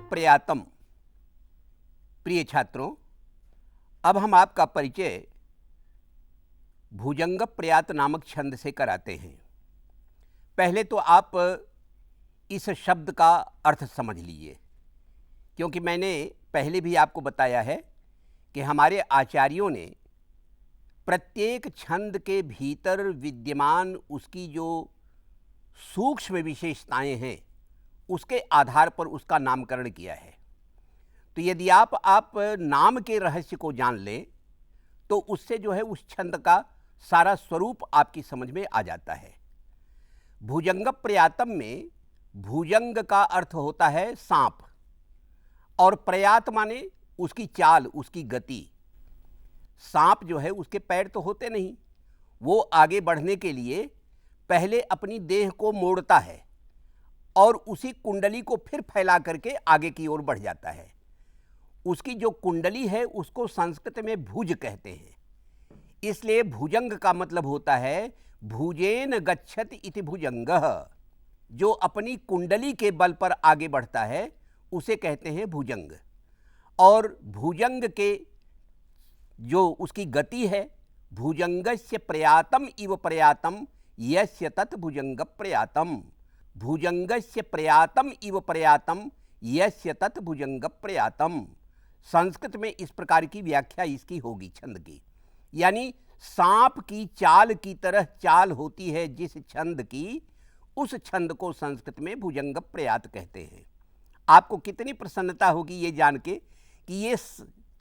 प्रयातम। प्रिय छात्रों, अब हम आपका परिचय भुजंग प्रयात नामक छंद से कराते हैं। पहले तो आप इस शब्द का अर्थ समझ लीजिए, क्योंकि मैंने पहले भी आपको बताया है कि हमारे आचार्यों ने प्रत्येक छंद के भीतर विद्यमान उसकी जो सूक्ष्म विशेषताएं हैं उसके आधार पर उसका नामकरण किया है। तो यदि आप नाम के रहस्य को जान लें तो उससे जो है उस छंद का सारा स्वरूप आपकी समझ में आ जाता है। भुजंग प्रयातम में भुजंग का अर्थ होता है सांप, और प्रयात माने उसकी चाल, उसकी गति। सांप जो है उसके पैर तो होते नहीं, वो आगे बढ़ने के लिए पहले अपनी देह को मोड़ता है और उसी कुंडली को फिर फैला करके आगे की ओर बढ़ जाता है। उसकी जो कुंडली है उसको संस्कृत में भुज कहते हैं। इसलिए भुजंग का मतलब होता है भुजेन गच्छति इति भुजंगः। जो अपनी कुंडली के बल पर आगे बढ़ता है उसे कहते हैं भुजंग। और भुजंग के जो उसकी गति है, भुजंगस्य प्रयातम इव प्रयातम यस्य तत् भुजंग प्रयातम। भुजंगस्य प्रयातम इव प्रयातम यस्य तत् भुजंग प्रयातम। संस्कृत में इस प्रकार की व्याख्या इसकी होगी छंद की। यानी सांप की चाल की तरह चाल होती है जिस छंद की, उस छंद को संस्कृत में भुजंग प्रयात कहते हैं। आपको कितनी प्रसन्नता होगी ये जान के कि ये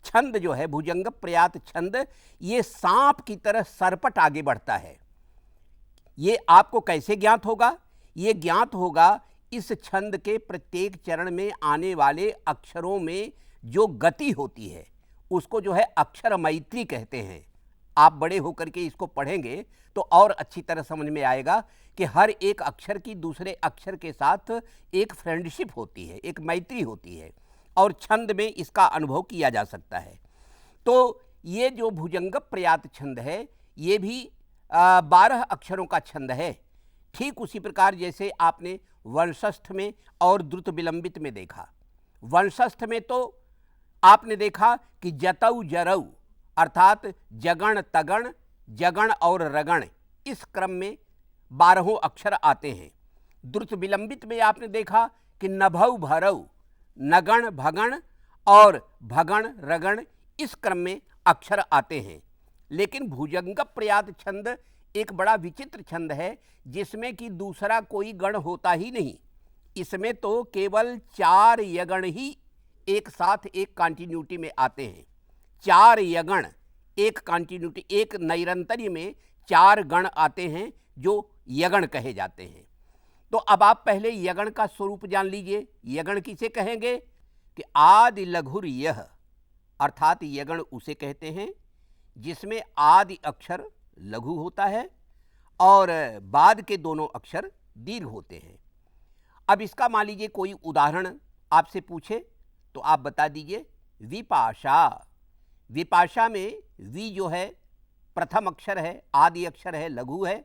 छंद जो है भुजंग प्रयात छंद, ये सांप की तरह सरपट आगे बढ़ता है। ये आपको कैसे ज्ञात होगा? ये ज्ञात होगा इस छंद के प्रत्येक चरण में आने वाले अक्षरों में जो गति होती है उसको जो है अक्षर मैत्री कहते हैं। आप बड़े होकर के इसको पढ़ेंगे तो और अच्छी तरह समझ में आएगा कि हर एक अक्षर की दूसरे अक्षर के साथ एक फ्रेंडशिप होती है, एक मैत्री होती है, और छंद में इसका अनुभव किया जा सकता है। तो ये जो भुजंग प्रयात छंद है ये भी 12 अक्षरों का छंद है। ठीक उसी प्रकार जैसे आपने वंशस्थ में और द्रुत विलंबित में देखा। वंशस्थ में तो आपने देखा कि जतऊ जरऊ अर्थात जगण तगण, जगण और रगण, इस क्रम में 12 अक्षर आते हैं। द्रुत विलंबित में आपने देखा कि नभऊ भरऊ, नगण भगण और भगण रगण, इस क्रम में अक्षर आते हैं। लेकिन भुजंग प्रयात छंद एक बड़ा विचित्र छंद है जिसमें कि दूसरा कोई गण होता ही नहीं। इसमें तो केवल 4 यगण ही एक साथ एक कंटिन्यूटी में आते हैं। 4 यगण एक कंटिन्यूटी, एक नैरंतर्य में 4 गण आते हैं जो यगण कहे जाते हैं। तो अब आप पहले यगण का स्वरूप जान लीजिए। यगण किसे कहेंगे कि आदि लघुर यह, अर्थात यगण उसे कहते हैं जिसमें आदि अक्षर लघु होता है और बाद के दोनों अक्षर दीर्घ होते हैं। अब इसका मान लीजिए कोई उदाहरण आपसे पूछे तो आप बता दीजिए विपाशा। विपाशा में वी जो है प्रथम अक्षर है, आदि अक्षर है, लघु है,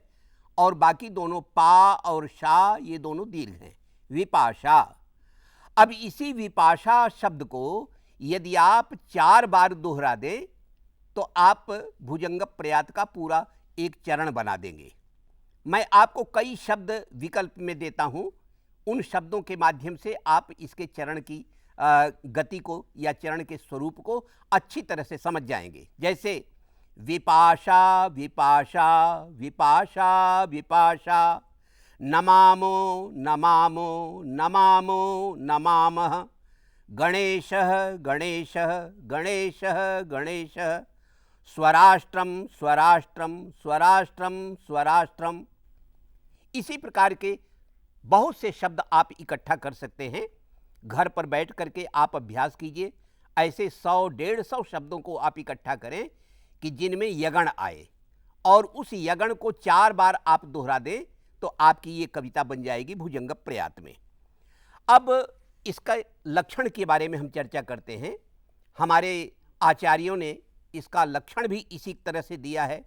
और बाकी दोनों पा और शा ये दोनों दीर्घ हैं। विपाशा। अब इसी विपाशा शब्द को यदि आप 4 बार दोहरा दें तो आप भुजंग प्रयात का पूरा एक चरण बना देंगे। मैं आपको कई शब्द विकल्प में देता हूं, उन शब्दों के माध्यम से आप इसके चरण की गति को या चरण के स्वरूप को अच्छी तरह से समझ जाएंगे। जैसे विपाशा विपाशा विपाशा विपाशा, नमामो नमामो नमामो नमामः, गणेशः गणेशः गणेशः गणेशः, स्वराष्ट्रम स्वराष्ट्रम स्वराष्ट्रम स्वराष्ट्रम। इसी प्रकार के बहुत से शब्द आप इकट्ठा कर सकते हैं। घर पर बैठ करके आप अभ्यास कीजिए। ऐसे 100-150 शब्दों को आप इकट्ठा करें कि जिनमें यगण आए, और उस यगण को 4 बार आप दोहरा दें तो आपकी ये कविता बन जाएगी भुजंग प्रयात में। अब इसका लक्षण के बारे में हम चर्चा करते हैं। हमारे आचार्यों ने इसका लक्षण भी इसी तरह से दिया है।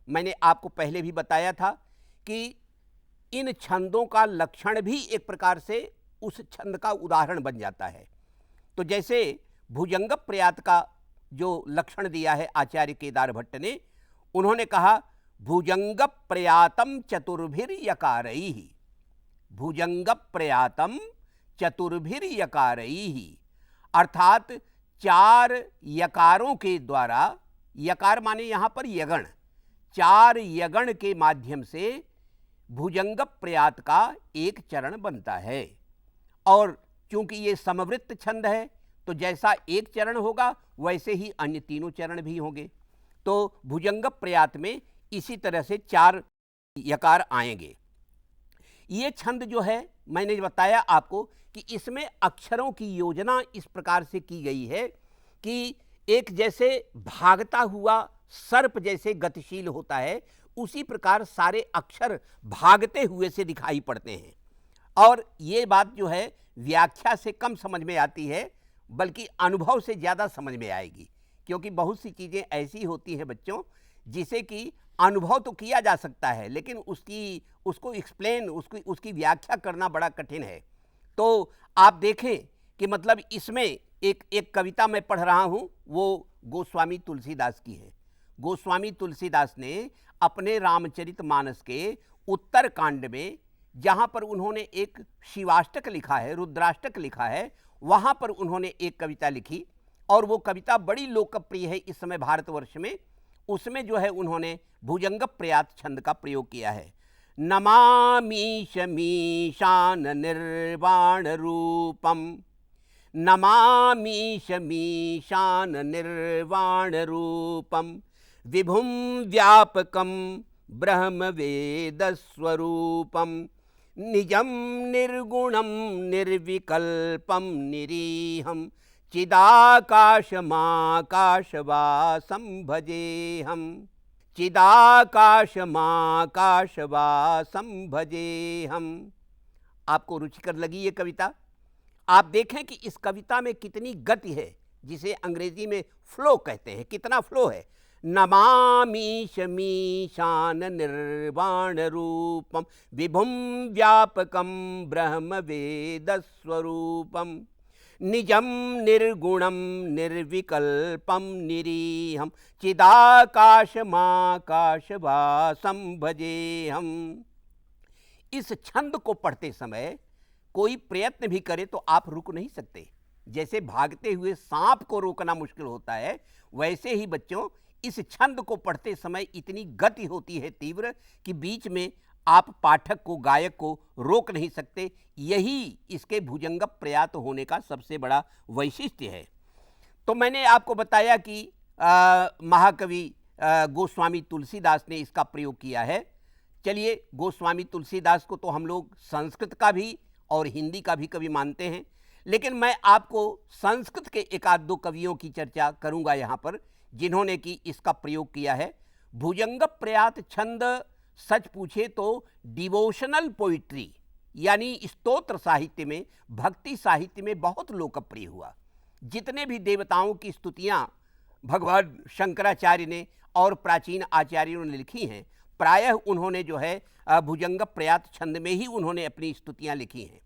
मैंने आपको पहले भी बताया था कि इन छंदों का लक्षण भी एक प्रकार से उस छंद का उदाहरण बन जाता है। तो जैसे भुजंग प्रयात का जो लक्षण दिया है आचार्य केदार भट्ट ने, उन्होंने कहा भुजंग प्रयातम चतुर्भिर यकारैः, भुजंग प्रयातम चतुर्भिर यकारैः, अर्थात 4 यकारों के द्वारा, यकार माने यहाँ पर यगण, 4 यगण के माध्यम से भुजंग प्रयात का एक चरण बनता है। और चूंकि ये समवृत्त छंद है तो जैसा एक चरण होगा वैसे ही अन्य तीनों चरण भी होंगे। तो भुजंग प्रयात में इसी तरह से 4 यकार आएंगे। ये छंद जो है, मैंने बताया आपको कि इसमें अक्षरों की योजना इस प्रकार से की गई है कि एक जैसे भागता हुआ सर्प जैसे गतिशील होता है, उसी प्रकार सारे अक्षर भागते हुए से दिखाई पड़ते हैं। और ये बात जो है व्याख्या से कम समझ में आती है, बल्कि अनुभव से ज़्यादा समझ में आएगी, क्योंकि बहुत सी चीज़ें ऐसी होती हैं बच्चों जिसे कि अनुभव तो किया जा सकता है, लेकिन उसको एक्सप्लेन, उसकी व्याख्या करना बड़ा कठिन है। तो आप देखें कि मतलब इसमें एक कविता मैं पढ़ रहा हूँ, वो गोस्वामी तुलसीदास की है। गोस्वामी तुलसीदास ने अपने रामचरितमानस के उत्तर कांड में, जहाँ पर उन्होंने एक शिवाष्टक लिखा है, रुद्राष्टक लिखा है, वहाँ पर उन्होंने एक कविता लिखी और वो कविता बड़ी लोकप्रिय है इस समय भारतवर्ष में। उसमें जो है उन्होंने भुजंग प्रयात छंद का प्रयोग किया है। नमामीश मीशान निर्वाण रूपम, नमामीश मीशान निर्वाण रूपम, विभुम व्यापकम ब्रह्म वेद स्वरूपम, निजम निर्गुणम निर्विकल्पम निरीहम, चिदाकाशमाकाशवासं भजेहम, चिदाकाशमाकाशवासं भजेहम। आपको रुचिकर लगी ये कविता? आप देखें कि इस कविता में कितनी गति है, जिसे अंग्रेजी में फ्लो कहते हैं। कितना फ्लो है। नमामीश मीशान निर्वाण रूपम, विभुम व्यापकम ब्रह्म वेद स्वरूपम, निजम निर्गुणम निर्विकल्पम निरीहम, चिदाकाशमाकाशवासं भजेहम। इस छंद को पढ़ते समय कोई प्रयत्न भी करे तो आप रुक नहीं सकते। जैसे भागते हुए सांप को रोकना मुश्किल होता है, वैसे ही बच्चों इस छंद को पढ़ते समय इतनी गति होती है तीव्र कि बीच में आप पाठक को, गायक को रोक नहीं सकते। यही इसके भुजंग प्रयात होने का सबसे बड़ा वैशिष्ट्य है। तो मैंने आपको बताया कि महाकवि गोस्वामी तुलसीदास ने इसका प्रयोग किया है। चलिए, गोस्वामी तुलसीदास को तो हम लोग संस्कृत का भी और हिंदी का भी कवि मानते हैं, लेकिन मैं आपको संस्कृत के एक आध दो कवियों की चर्चा करूंगा यहाँ पर, जिन्होंने कि इसका प्रयोग किया है। भुजंग प्रयात छंद सच पूछे तो डिवोशनल पोइट्री यानी स्तोत्र साहित्य में, भक्ति साहित्य में बहुत लोकप्रिय हुआ। जितने भी देवताओं की स्तुतियाँ भगवान शंकराचार्य ने और प्राचीन आचार्यों ने लिखी हैं, प्रायः उन्होंने जो है भुजंग प्रयात छंद में ही उन्होंने अपनी स्तुतियाँ लिखी हैं।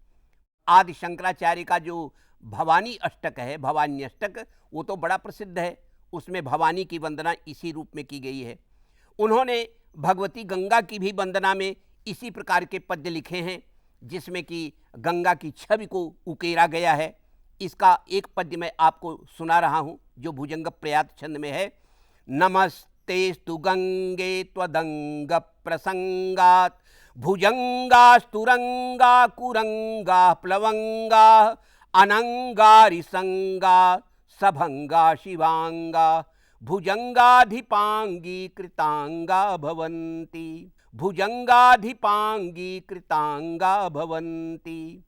आदि शंकराचार्य का जो भवानी अष्टक है, भवानी अष्टक, वो तो बड़ा प्रसिद्ध है। उसमें भवानी की वंदना इसी रूप में की गई है। उन्होंने भगवती गंगा की भी वंदना में इसी प्रकार के पद्य लिखे हैं, जिसमें कि गंगा की छवि को उकेरा गया है। इसका एक पद्य मैं आपको सुना रहा हूँ जो भुजंग प्रयात छंद में है। नमस्तेस्तु गंगे त्वदंग प्रसंगात, भुजंगास्तुरंगा कुरंगा प्लवंगा, अनंगारिसंगा सभंगा शिवांगा, भुजंगाधिपांगी कृतांगा भवन्ति, भुजंगाधिपांगी कृतांगा भवन्ति।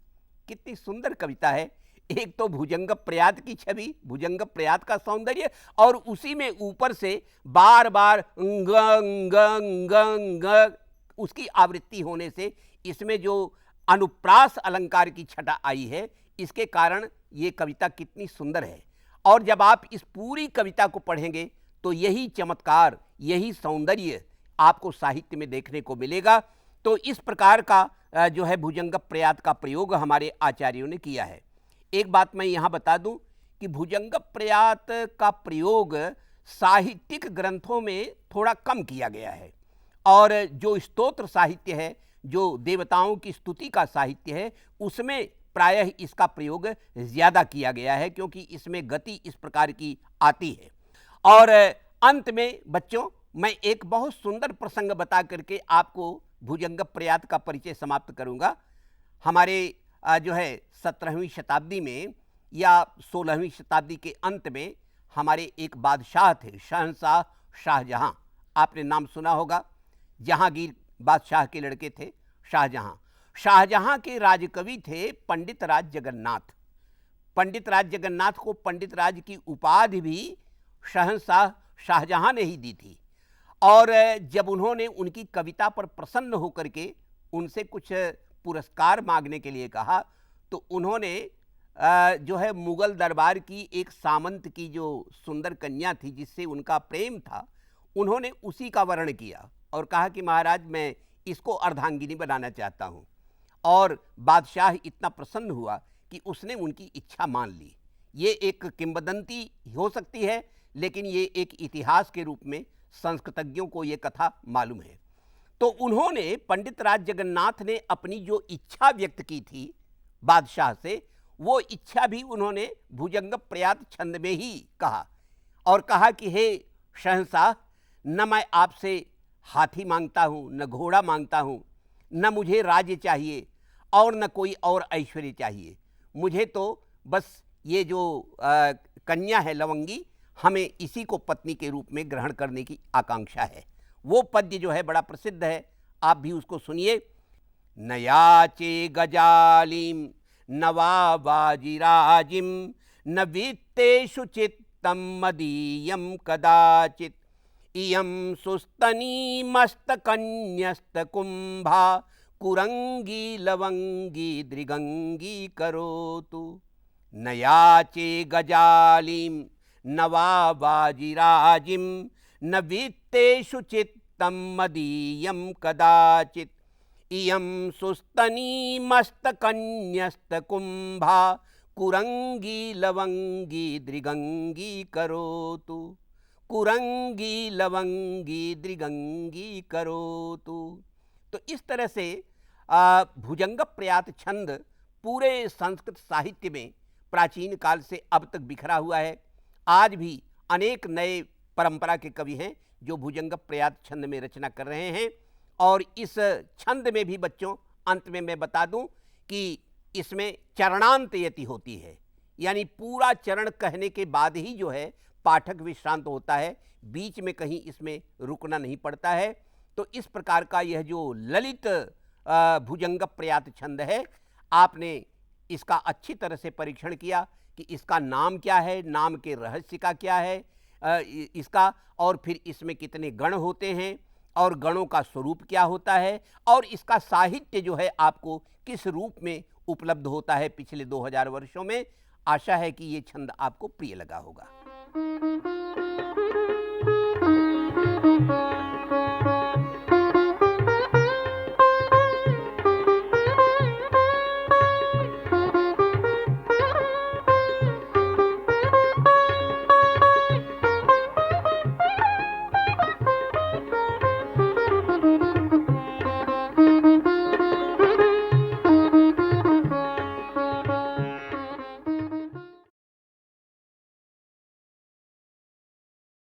कितनी सुंदर कविता है। एक तो भुजंग प्रयात की छवि, भुजंग प्रयात का सौंदर्य, और उसी में ऊपर से बार बार ंग ंग ंग ंग उसकी आवृत्ति होने से इसमें जो अनुप्रास अलंकार की छटा आई है, इसके कारण ये कविता कितनी सुंदर है। और जब आप इस पूरी कविता को पढ़ेंगे तो यही चमत्कार, यही सौंदर्य आपको साहित्य में देखने को मिलेगा। तो इस प्रकार का जो है भुजंग प्रयात का प्रयोग हमारे आचार्यों ने किया है। एक बात मैं यहाँ बता दूं कि भुजंग प्रयात का प्रयोग साहित्यिक ग्रंथों में थोड़ा कम किया गया है और जो स्तोत्र साहित्य है, जो देवताओं की स्तुति का साहित्य है, उसमें प्रायः इसका प्रयोग ज़्यादा किया गया है, क्योंकि इसमें गति इस प्रकार की आती है। और अंत में बच्चों, मैं एक बहुत सुंदर प्रसंग बता करके आपको भुजंग प्रयात का परिचय समाप्त करूंगा। हमारे जो है 17वीं शताब्दी में या 16वीं शताब्दी के अंत में हमारे एक बादशाह थे, शहंशाह शाहजहां। आपने नाम सुना होगा, जहांगीर बादशाह के लड़के थे शाहजहां। शाहजहां के राजकवि थे पंडित राज जगन्नाथ। पंडित राज जगन्नाथ को पंडित राज की उपाधि भी शहंशाह शाहजहां ने ही दी थी। और जब उन्होंने उनकी कविता पर प्रसन्न होकर के उनसे कुछ पुरस्कार मांगने के लिए कहा, तो उन्होंने जो है मुगल दरबार की एक सामंत की जो सुंदर कन्या थी जिससे उनका प्रेम था, उन्होंने उसी का वर्णन किया और कहा कि महाराज, मैं इसको अर्धांगिनी बनाना चाहता हूँ। और बादशाह इतना प्रसन्न हुआ कि उसने उनकी इच्छा मान ली। ये एक किंवदंती हो सकती है, लेकिन ये एक इतिहास के रूप में संस्कृतज्ञों को ये कथा मालूम है। तो उन्होंने, पंडित राज जगन्नाथ ने अपनी जो इच्छा व्यक्त की थी बादशाह से, वो इच्छा भी उन्होंने भुजंग प्रयात छंद में ही कहा और कहा कि हे शहंशाह, न मैं आपसे हाथी मांगता हूँ, न घोड़ा मांगता हूँ, न मुझे राज्य चाहिए और न कोई और ऐश्वर्य चाहिए। मुझे तो बस ये जो कन्या है लवंगी, हमें इसी को पत्नी के रूप में ग्रहण करने की आकांक्षा है। वो पद्य जो है बड़ा प्रसिद्ध है, आप भी उसको सुनिए। न याचे गजालीम न वा वाजिराजिम न वित्तेषु चित्तम मदीयम कदाचित इयं सुस्तनी मस्तकन्यस्तकुंभा कुरंगी लवंगी दृगंगी करोतु। न याचे गजालीम न वा वाजिराजिम न वित्तेषु चित्तम मदीयम कदाचित इयं सुस्तनी मस्तकन्यस्तकुंभा कुरंगी लवंगी दृगंगी करोतु। कुरंगी लवंगी दृगंगी करोतु। तो इस तरह से भुजंग प्रयात छंद पूरे संस्कृत साहित्य में प्राचीन काल से अब तक बिखरा हुआ है। आज भी अनेक नए परंपरा के कवि हैं जो भुजंग प्रयात छंद में रचना कर रहे हैं। और इस छंद में भी बच्चों, अंत में मैं बता दूं कि इसमें चरणांत यति होती है, यानी पूरा चरण कहने के बाद ही जो है पाठक विश्रांत होता है, बीच में कहीं इसमें रुकना नहीं पड़ता है। तो इस प्रकार का यह जो ललित भुजंग प्रयात छंद है, आपने इसका अच्छी तरह से परीक्षण किया कि इसका नाम क्या है, नाम के रहस्य का क्या है इसका, और फिर इसमें कितने गण होते हैं और गणों का स्वरूप क्या होता है, और इसका साहित्य जो है आपको किस रूप में उपलब्ध होता है पिछले 2000 वर्षों में। आशा है कि ये छंद आपको प्रिय लगा होगा।